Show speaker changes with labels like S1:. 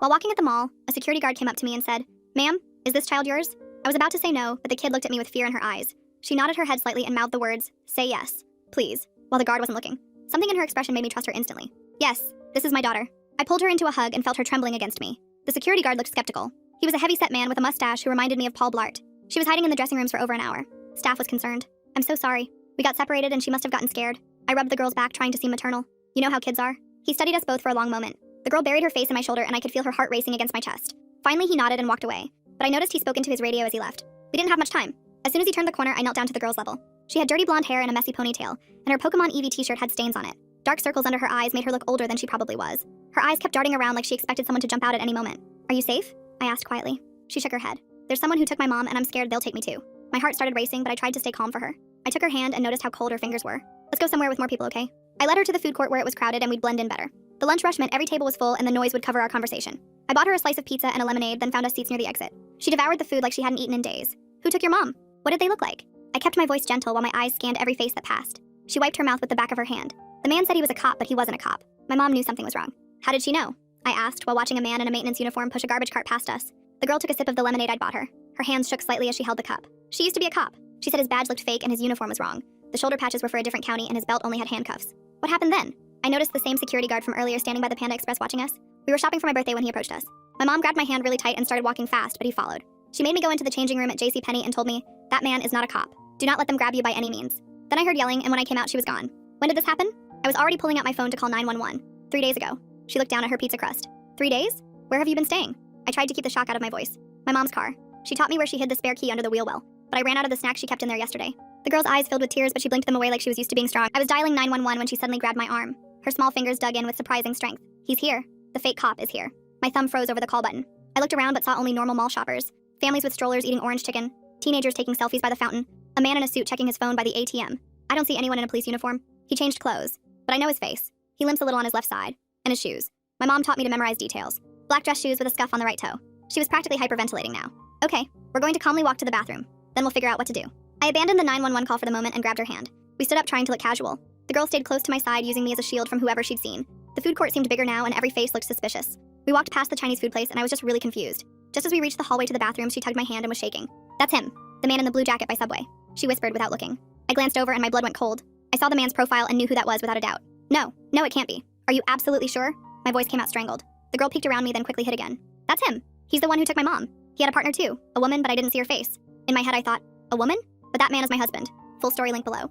S1: While walking at the mall, a security guard came up to me and said, "Ma'am, is this child yours?" I was about to say no, but the kid looked at me with fear in her eyes. She nodded her head slightly and mouthed the words, "Say yes, please," while the guard wasn't looking. Something in her expression made me trust her instantly. "Yes, this is my daughter." I pulled her into a hug and felt her trembling against me. The security guard looked skeptical. He was a heavy-set man with a mustache who reminded me of Paul Blart. She was hiding in the dressing rooms for over an hour. Staff was concerned. "I'm so sorry. We got separated and she must have gotten scared." I rubbed the girl's back, trying to seem maternal. "You know how kids are." He studied us both for a long moment. The girl buried her face in my shoulder and I could feel her heart racing against my chest. Finally, he nodded and walked away, but I noticed he spoke into his radio as he left. We didn't have much time. As soon as he turned the corner, I knelt down to the girl's level. She had dirty blonde hair and a messy ponytail, and her Pokemon Eevee t-shirt had stains on it. Dark circles under her eyes made her look older than she probably was. Her eyes kept darting around like she expected someone to jump out at any moment. "Are you safe?" I asked quietly. She shook her head. "There's someone who took my mom and I'm scared they'll take me too." My heart started racing, but I tried to stay calm for her. I took her hand and noticed how cold her fingers were. "Let's go somewhere with more people, okay?" I led her to the food court where it was crowded and we'd blend in better. The lunch rush meant every table was full and the noise would cover our conversation. I bought her a slice of pizza and a lemonade, then found us seats near the exit. She devoured the food like she hadn't eaten in days. "Who took your mom? What did they look like?" I kept my voice gentle while my eyes scanned every face that passed. She wiped her mouth with the back of her hand. "The man said he was a cop, but he wasn't a cop." My mom knew something was wrong. "How did she know?" I asked while watching a man in a maintenance uniform push a garbage cart past us. The girl took a sip of the lemonade I'd bought her. Her hands shook slightly as she held the cup. "She used to be a cop." She said his badge looked fake and his uniform was wrong. The shoulder patches were for a different county and his belt only had handcuffs. "What happened then?" I noticed the same security guard from earlier standing by the Panda Express watching us. We were shopping for my birthday when he approached us. My mom grabbed my hand really tight and started walking fast, but he followed. She made me go into the changing room at JCPenney and told me, "That man is not a cop. Do not let them grab you by any means." Then I heard yelling, and when I came out, she was gone. "When did this happen?" I was already pulling out my phone to call 911. 3 days ago. She looked down at her pizza crust. 3 days? Where have you been staying?" I tried to keep the shock out of my voice. "My mom's car. She taught me where she hid the spare key under the wheel well, but I ran out of the snacks she kept in there yesterday." The girl's eyes filled with tears, but she blinked them away like she was used to being strong. I was dialing 911 when she suddenly grabbed my arm. Her small fingers dug in with surprising strength. "He's here. The fake cop is here." My thumb froze over the call button. I looked around but saw only normal mall shoppers. Families with strollers eating orange chicken. Teenagers taking selfies by the fountain. A man in a suit checking his phone by the ATM. I don't see anyone in a police uniform. He changed clothes, but I know his face. He limps a little on his left side. And his shoes. My mom taught me to memorize details. Black dress shoes with a scuff on the right toe. She was practically hyperventilating now. "Okay, we're going to calmly walk to the bathroom. Then we'll figure out what to do." I abandoned the 911 call for the moment and grabbed her hand. We stood up trying to look casual. The girl stayed close to my side, using me as a shield from whoever she'd seen. The food court seemed bigger now and every face looked suspicious. We walked past the Chinese food place and I was just really confused. Just as we reached the hallway to the bathroom, she tugged my hand and was shaking. "That's him. The man in the blue jacket by Subway," she whispered without looking. I glanced over and my blood went cold. I saw the man's profile and knew who that was without a doubt. No, it can't be. Are you absolutely sure?" My voice came out strangled. The girl peeked around me, then quickly hid again. "That's him. He's the one who took my mom. He had a partner too, a woman, but I didn't see her face." In my head I thought, "A woman? But that man is my husband." Full story link below.